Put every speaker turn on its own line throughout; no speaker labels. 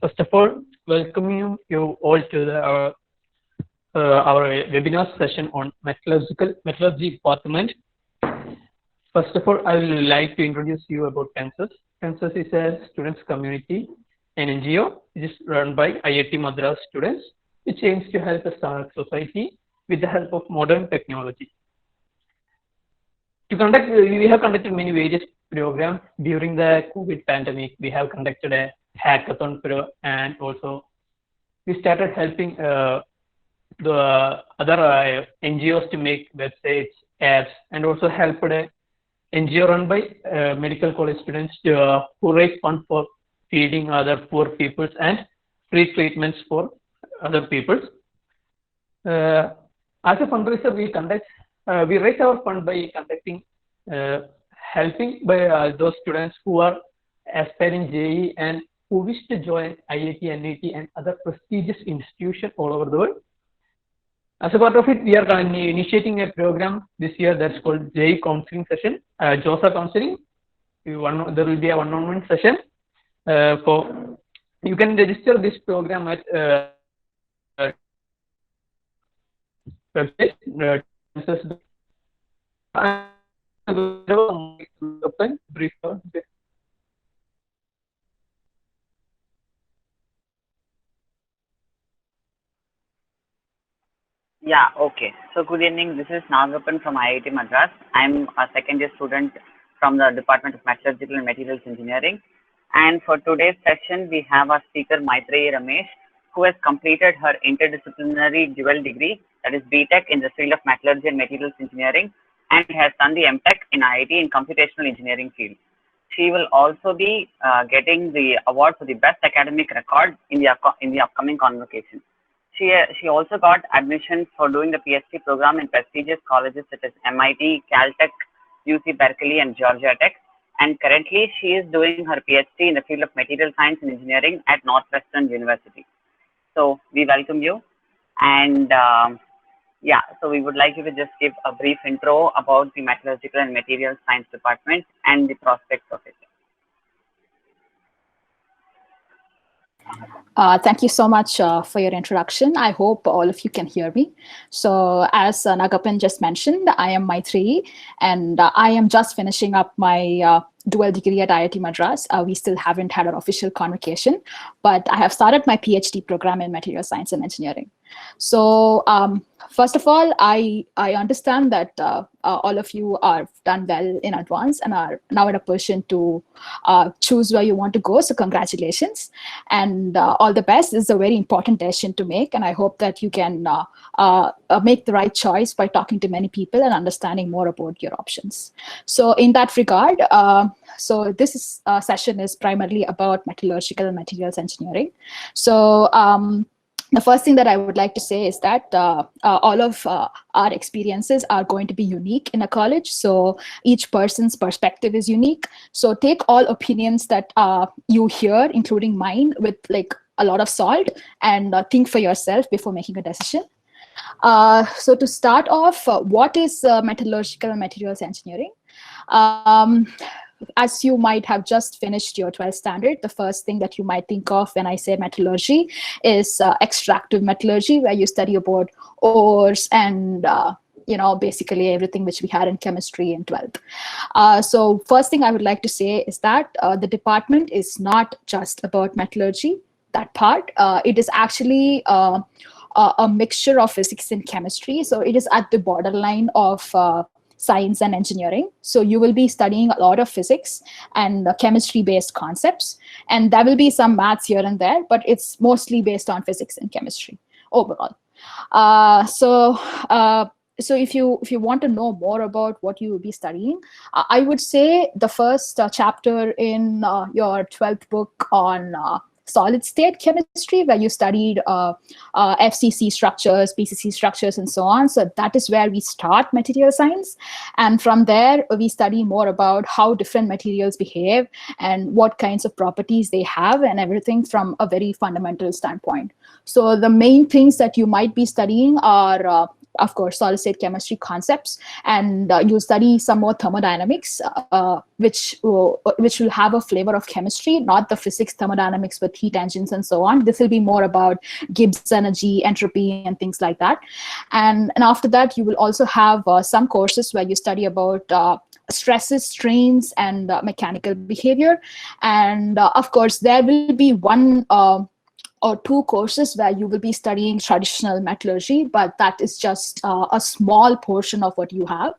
First of all, welcoming you all to our webinar session on metallurgy department. First of all, I would like to introduce you about Kansas. Kansas is a students community, an NGO. It is run by IIT Madras students, which aims to help the society with the help of modern technology. We have conducted many various programs during the COVID pandemic. We have conducted a hackathon and also we started helping the other NGOs to make websites, apps, and also helped a NGO run by medical college students who raise funds for feeding other poor peoples and free treatments for other peoples. As a fundraiser, we raise our fund by conducting helping by those students who are aspiring JEE and who wish to join IIT, NIT, and other prestigious institutions all over the world. As a part of it, we are initiating a program this year that's called JEE Counseling Session, JOSA Counseling. There will be a one-on-one session. You can register this program at website. Brief.
Yeah, okay. So good evening. This is Nagapan from IIT Madras. I'm a second year student from the Department of Metallurgical and Materials Engineering. And for today's session, we have our speaker Maitreyi Ramesh, who has completed her interdisciplinary dual degree, that is BTech in the field of Metallurgy and Materials Engineering, and has done the MTech in IIT in Computational Engineering field. She will also be getting the award for the best academic record in the upcoming convocation. She also got admission for doing the PhD program in prestigious colleges such as MIT, Caltech, UC Berkeley, and Georgia Tech. And currently, she is doing her PhD in the field of Material Science and Engineering at Northwestern University. So we welcome you. And yeah, so we would like you to just give a brief intro about the Metallurgical and Material Science Department and the prospects of it.
Thank you so much for your introduction. I hope all of you can hear me. So as Nagapan just mentioned, I am Maitreyi, and I am just finishing up my dual degree at IIT Madras. We still haven't had an official convocation, but I have started my PhD program in Material Science and Engineering. So first of all, I understand that all of you are done well in advance and are now in a position to choose where you want to go. So congratulations and all the best. This is a very important decision to make, and I hope that you can make the right choice by talking to many people and understanding more about your options. So in that regard, so this session is primarily about metallurgical and materials engineering. So the first thing that I would like to say is that all of our experiences are going to be unique in a college. So each person's perspective is unique. So take all opinions that you hear, including mine, with like a lot of salt, and think for yourself before making a decision. So to start off, what is metallurgical and materials engineering? As you might have just finished your 12th standard, the first thing that you might think of when I say metallurgy is extractive metallurgy, where you study about ores and basically everything which we had in chemistry in 12th. So first thing I would like to say is that the department is not just about metallurgy, that part. It is actually a mixture of physics and chemistry. So it is at the borderline of science and engineering. So you will be studying a lot of physics and chemistry-based concepts. And there will be some maths here and there, but it's mostly based on physics and chemistry overall. So if you want to know more about what you will be studying, I would say the first chapter in your 12th book on solid state chemistry, where you studied FCC structures, PCC structures, and so on. So that is where we start material science. And from there, we study more about how different materials behave and what kinds of properties they have and everything from a very fundamental standpoint. So the main things that you might be studying are of course, solid state chemistry concepts, and you'll study some more thermodynamics, which will have a flavor of chemistry, not the physics thermodynamics with heat engines and so on. This will be more about Gibbs energy, entropy, and things like that. And after that, you will also have some courses where you study about stresses, strains, and mechanical behavior. And of course, there will be one or two courses where you will be studying traditional metallurgy, but that is just a small portion of what you have.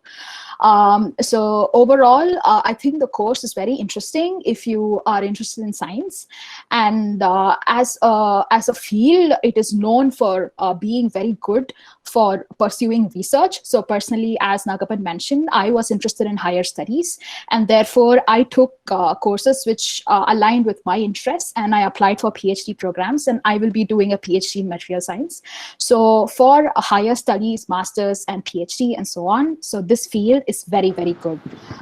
So overall, I think the course is very interesting if you are interested in science. And as a field, it is known for being very good for pursuing research. So personally, as Nagapan mentioned, I was interested in higher studies, and therefore I took courses which aligned with my interests, and I applied for PhD programs, and I will be doing a PhD in material science. So for higher studies, masters and PhD and so on, so this field is very, very good.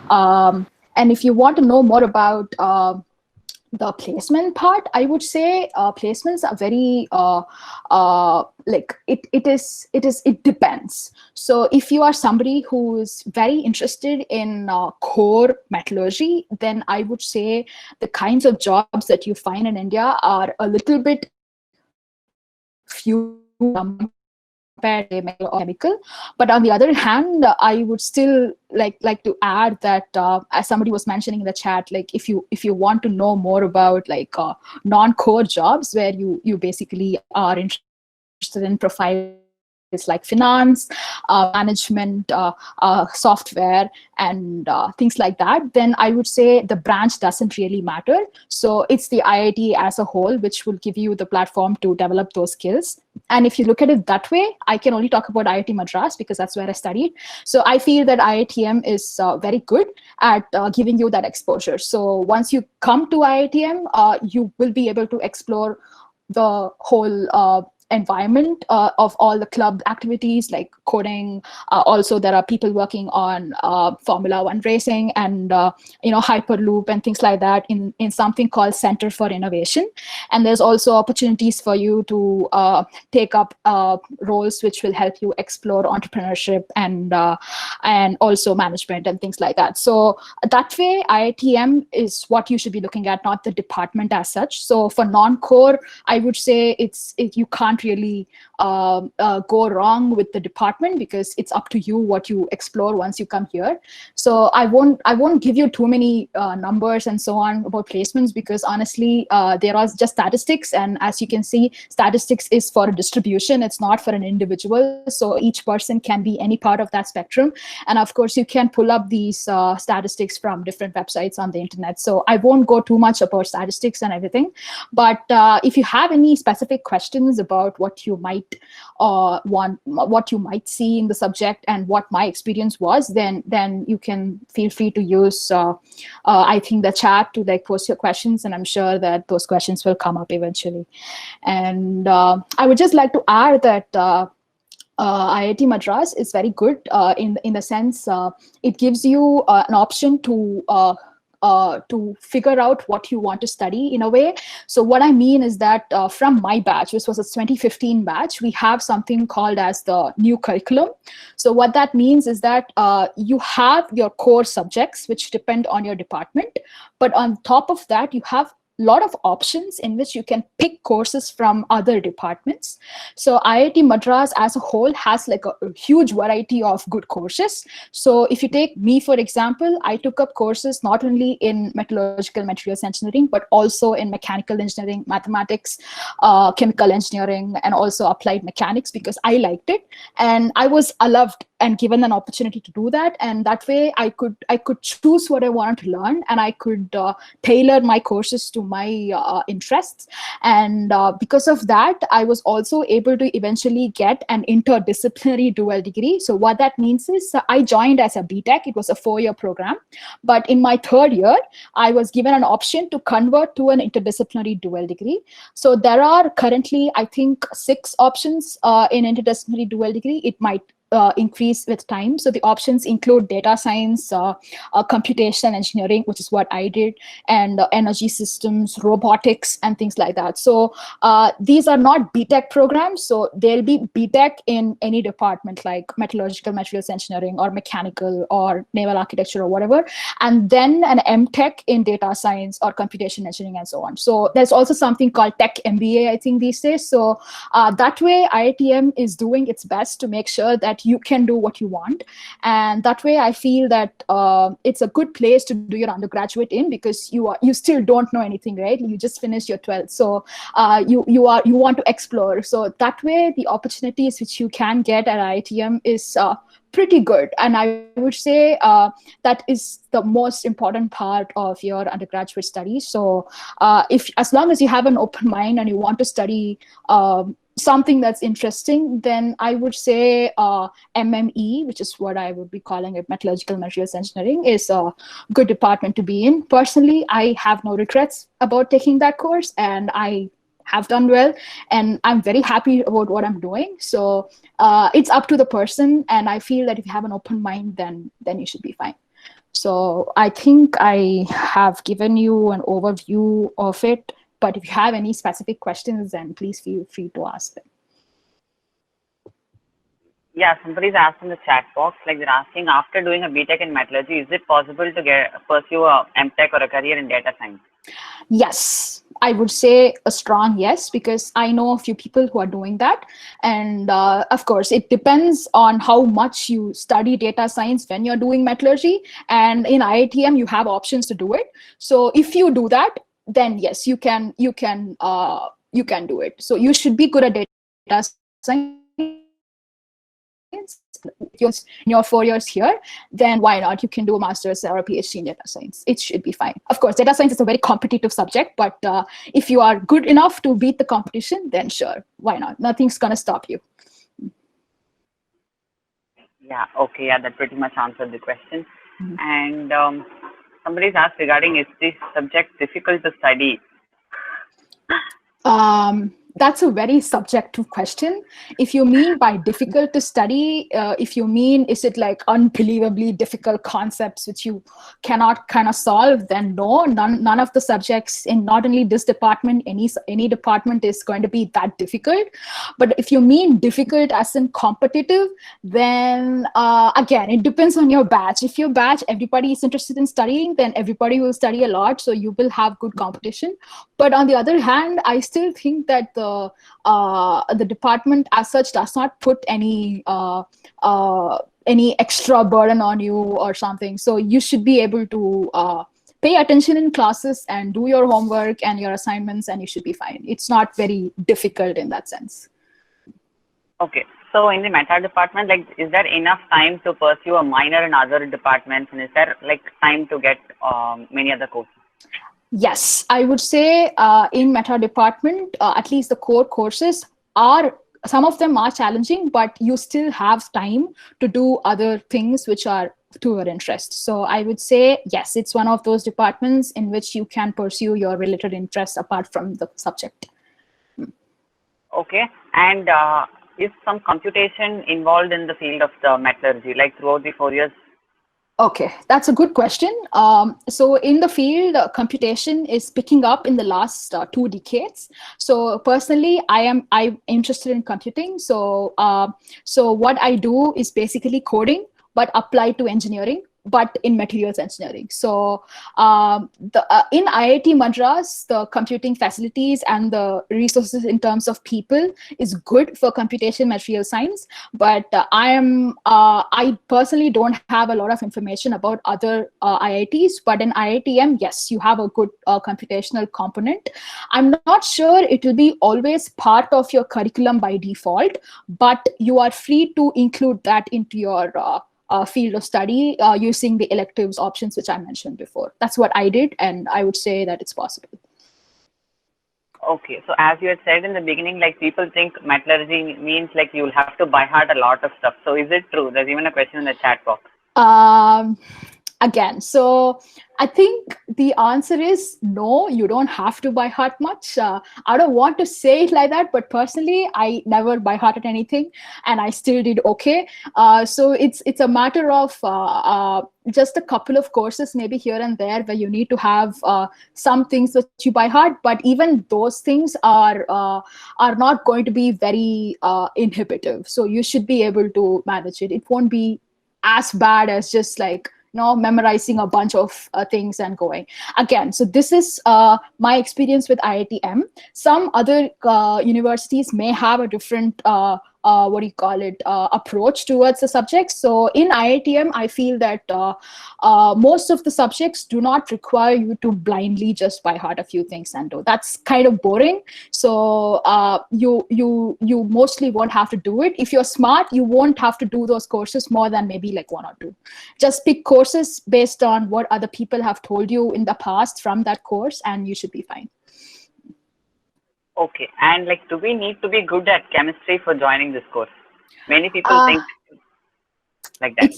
And if you want to know more about the placement part, I would say placements are very like it depends. So if you are somebody who is very interested in core metallurgy, then I would say the kinds of jobs that you find in India are a little bit few compared to chemical. But on the other hand, I would still like to add that as somebody was mentioning in the chat, like if you want to know more about like non-core jobs where you basically are interested in profiles like finance, management, software, and things like that, then I would say the branch doesn't really matter. So it's the IIT as a whole which will give you the platform to develop those skills. And if you look at it that way, I can only talk about IIT Madras because that's where I studied. So I feel that IITM is very good at giving you that exposure. So once you come to IITM, you will be able to explore the whole environment of all the club activities like coding. Also, there are people working on Formula One racing and Hyperloop and things like that in something called Center for Innovation. And there's also opportunities for you to take up roles which will help you explore entrepreneurship and also management and things like that. So that way, IITM is what you should be looking at, not the department as such. So for non-core, I would say you can't really go wrong with the department because it's up to you what you explore once you come here. So I won't give you too many numbers and so on about placements because honestly, there are just statistics, and as you can see, statistics is for a distribution, it's not for an individual. So each person can be any part of that spectrum, and of course you can pull up these statistics from different websites on the internet. So I won't go too much about statistics and everything, but if you have any specific questions about what you might what you might see in the subject and what my experience was, then you can feel free to use I think the chat to like post your questions, and I'm sure that those questions will come up eventually. And I would just like to add that IIT Madras is very good in the sense it gives you an option to figure out what you want to study in a way. So what I mean is that from my batch, which was a 2015 batch, we have something called as the new curriculum. So what that means is that you have your core subjects, which depend on your department. But on top of that, you have lot of options in which you can pick courses from other departments. So IIT Madras as a whole has like a huge variety of good courses. So if you take me, for example, I took up courses not only in metallurgical materials engineering, but also in mechanical engineering, mathematics, chemical engineering, and also applied mechanics because I liked it. And I was loved and given an opportunity to do that. And that way I could choose what I wanted to learn, and I could tailor my courses to my interests. And because of that, I was also able to eventually get an interdisciplinary dual degree. So what that means is I joined as a BTech. It was a 4-year program. But in my 3rd year, I was given an option to convert to an interdisciplinary dual degree. So there are currently, I think, 6 options in interdisciplinary dual degree. It might increase with time. So the options include data science, computational engineering, which is what I did, and energy systems, robotics, and things like that. So these are not BTech programs. So they'll be BTech in any department like metallurgical materials engineering or mechanical or naval architecture or whatever, and then an MTech in data science or computation engineering and so on. So there's also something called Tech MBA, I think, these days. So that way IITM is doing its best to make sure that you can do what you want. And that way I feel that it's a good place to do your undergraduate in, because you still don't know anything, right? You just finished your 12th. So you want to explore. So that way the opportunities which you can get at IITM is pretty good. And I would say that is the most important part of your undergraduate studies. So as long as you have an open mind and you want to study something that's interesting, then I would say MME, which is what I would be calling it, metallurgical materials engineering, is a good department to be in. Personally, I have no regrets about taking that course, and I have done well, and I'm very happy about what I'm doing. So it's up to the person, and I feel that if you have an open mind, then you should be fine. So I think I have given you an overview of it, but if you have any specific questions, then please feel free to ask them.
Yeah, somebody's asked in the chat box, like they're asking, after doing a BTech in metallurgy, is it possible to pursue a MTech or a career in data science?
Yes, I would say a strong yes, because I know a few people who are doing that. And of course, it depends on how much you study data science when you're doing metallurgy. And in IITM, you have options to do it. So if you do that, then yes, you can do it. So you should be good at data science. In your 4 years here, then why not? You can do a master's or a PhD in data science. It should be fine. Of course, data science is a very competitive subject, but if you are good enough to beat the competition, then sure, why not? Nothing's gonna stop you.
Yeah, okay, yeah, that pretty much answered the question. And somebody's asked regarding, is this subject difficult to study?
That's a very subjective question. If you mean by difficult to study, if you mean, is it like unbelievably difficult concepts which you cannot kind of solve, then no, none of the subjects in not only this department, any department is going to be that difficult. But if you mean difficult as in competitive, then again, it depends on your batch. If your batch, everybody is interested in studying, then everybody will study a lot, so you will have good competition. But on the other hand, I still think that the department as such does not put any extra burden on you or something. So you should be able to pay attention in classes and do your homework and your assignments, and you should be fine. It's not very difficult in that sense.
Okay. So in the meta department, like, is there enough time to pursue a minor in other departments, and is there like time to get many other courses?
Yes, I would say in meta department, at least the core courses some of them are challenging, but you still have time to do other things which are to your interest. So I would say, yes, it's one of those departments in which you can pursue your related interests apart from the subject.
Okay. And is some computation involved in the field of the metallurgy, like throughout the 4 years?
Okay, that's a good question. So in the field, computation is picking up in the last 2 decades. So personally, I'm interested in computing. So so what I do is basically coding, but applied to engineering, but in materials engineering. So in IIT Madras, the computing facilities and the resources in terms of people is good for computation material science. But I personally don't have a lot of information about other IITs. But in IITM, yes, you have a good computational component. I'm not sure it will be always part of your curriculum by default, but you are free to include that into your field of study using the electives options which I mentioned before. That's what I did, and I would say that it's possible.
Okay, so as you had said in the beginning, like people think metallurgy means like you'll have to by heart a lot of stuff. So is it true? There's even a question in the chat box.
Again, so I think the answer is no, you don't have to by heart much. I don't want to say it like that, but personally I never by hearted anything and I still did okay. So it's a matter of just a couple of courses maybe here and there where you need to have some things that you by heart, but even those things are not going to be very inhibitive, so you should be able to manage it. It won't be as bad as just like memorizing a bunch of things and going again. So this is my experience with IITM. Some other universities may have a different what do you call it, approach towards the subjects. So in IITM, I feel that most of the subjects do not require you to blindly just by heart a few things and do. That's kind of boring. So you mostly won't have to do it. If you're smart, you won't have to do those courses more than maybe like 1 or 2. Just pick courses based on what other people have told you in the past from that course, and you should be fine.
Okay, and like, do we need to be good at chemistry for joining this course? Many people think like that.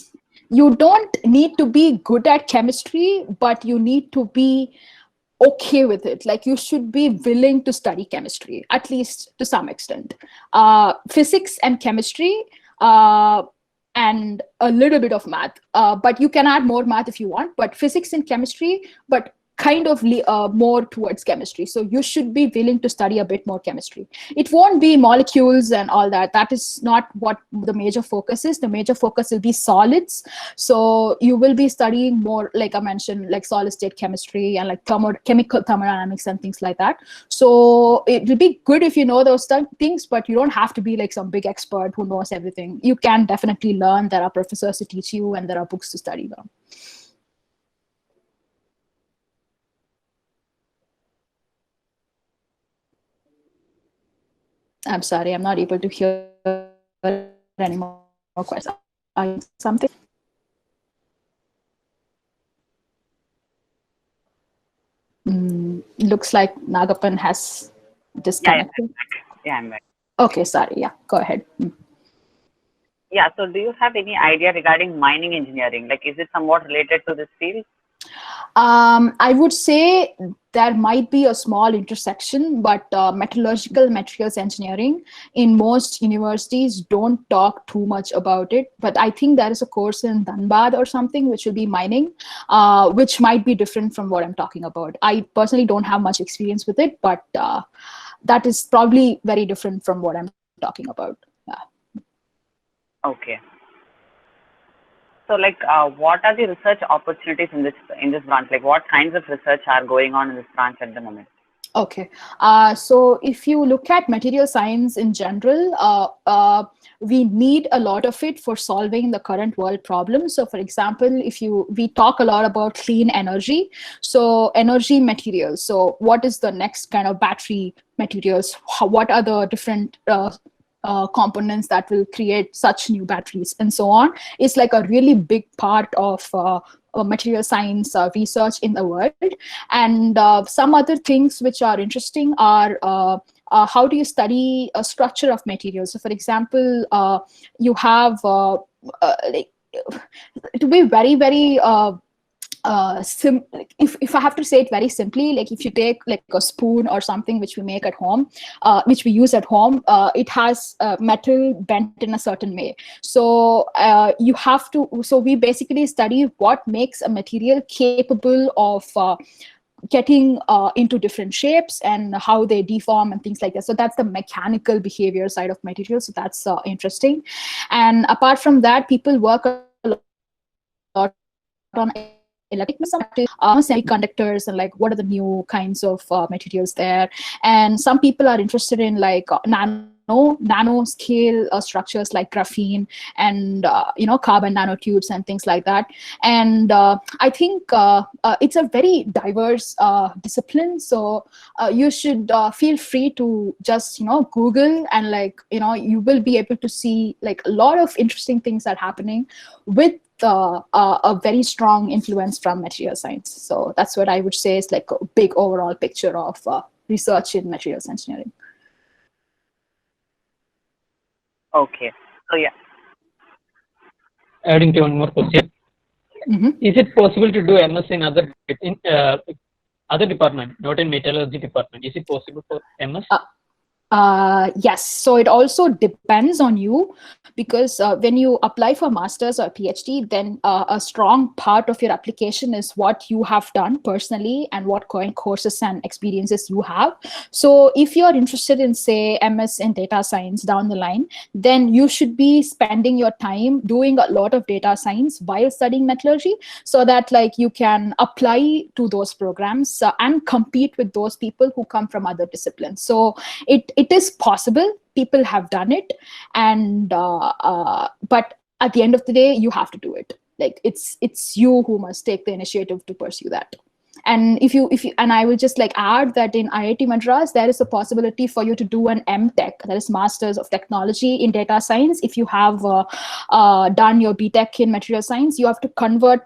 You don't need to be good at chemistry, but you need to be okay with it. Like, you should be willing to study chemistry, at least to some extent. Physics and chemistry, and a little bit of math, but you can add more math if you want, but physics and chemistry, but kind of more towards chemistry. So you should be willing to study a bit more chemistry. It won't be molecules and all that. That is not what the major focus is. The major focus will be solids. So you will be studying more, like I mentioned, like solid state chemistry and like chemical thermodynamics and things like that. So it will be good if you know those things, but you don't have to be like some big expert who knows everything. You can definitely learn. There are professors to teach you and there are books to study them. I'm sorry, I'm not able to hear any more questions. Something? Looks like Nagapan has disconnected.
Yeah, I'm back.
Okay, sorry. Yeah, go ahead.
Yeah, so do you have any idea regarding mining engineering? Like, is it somewhat related to this field?
I would say there might be a small intersection, but metallurgical materials engineering in most universities don't talk too much about it. But I think there is a course in Dhanbad or something which will be mining, which might be different from what I'm talking about. I personally don't have much experience with it, but that is probably very different from what I'm talking about. Yeah.
Okay. So, like, what are the research opportunities in this branch? Like, what kinds of research are going on in this branch at the moment?
Okay, so if you look at material science in general, we need a lot of it for solving the current world problems. So, for example, we talk a lot about clean energy, so energy materials. So, what is the next kind of battery materials? What are the different components that will create such new batteries and so on? It's like a really big part of material science research in the world. And some other things which are interesting are how do you study a structure of materials? So for example, you have like, to be very, very if I have to say it very simply, like if you take like a spoon or something which we make at home, which we use at home, it has metal bent in a certain way. So you have to, so we basically study what makes a material capable of getting into different shapes and how they deform and things like that. So that's the mechanical behavior side of materials. So that's interesting. And apart from that, people work a lot on semiconductors and like what are the new kinds of materials there. And some people are interested in like nano scale structures like graphene and carbon nanotubes and things like that. And I think it's a very diverse discipline, so you should feel free to just Google, and like you will be able to see like a lot of interesting things that are happening with a very strong influence from material science. So that's what I would say is like a big overall picture of research in materials engineering.
Okay. So yeah.
Adding to one more question. Is it possible to do MS in other department, not in metallurgy department? Is it possible for MS?
Yes, so it also depends on you, because when you apply for master's or PhD, then a strong part of your application is what you have done personally and what courses and experiences you have. So if you're interested in, say, MS in data science down the line, then you should be spending your time doing a lot of data science while studying metallurgy, so that like you can apply to those programs and compete with those people who come from other disciplines. So it is possible, people have done it, and but at the end of the day, you have to do it. Like it's you who must take the initiative to pursue that. And if you and I will just like add that in IIT Madras, there is a possibility for you to do an MTech, that is Masters of Technology in Data Science. If you have done your BTech in Material Science, you have to convert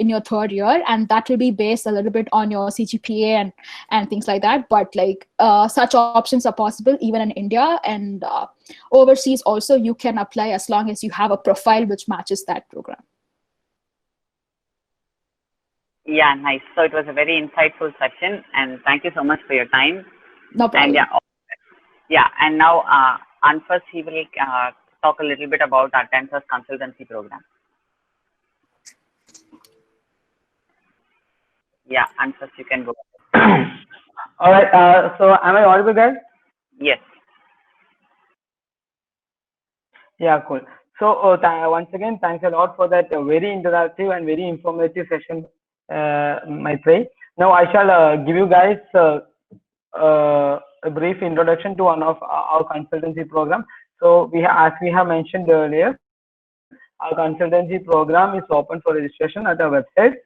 in your third year, and that will be based a little bit on your CGPA and things like that. But like such options are possible even in India, and overseas also you can apply as long as you have a profile which matches that program.
Yeah, nice. So it was a very insightful session, and thank you so much for your time.
No problem.
And yeah, and now Anfas, he will talk a little bit about our Tensors consultancy program. Yeah, Anfas, you can go.
All right. So am I audible, guys?
Yes.
Yeah, cool. So once again, thanks a lot for that very interactive and very informative session, Maitreyi. Now I shall give you guys a brief introduction to one of our consultancy program. So as we have mentioned earlier, our consultancy program is open for registration at our website.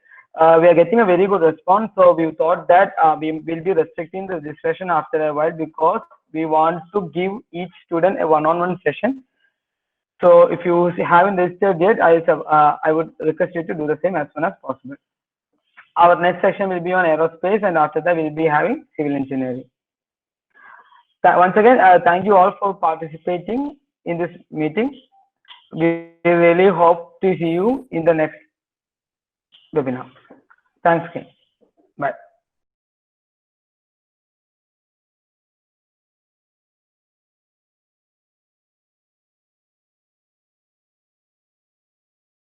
We are getting a very good response, so we thought that we will be restricting the registration after a while, because we want to give each student a one-on-one session. So if you haven't registered yet, I would request you to do the same as soon as possible. Our next session will be on aerospace, and after that we'll be having civil engineering. Once again, thank you all for participating in this meeting. We really hope to see you in the next webinar. Thanks again.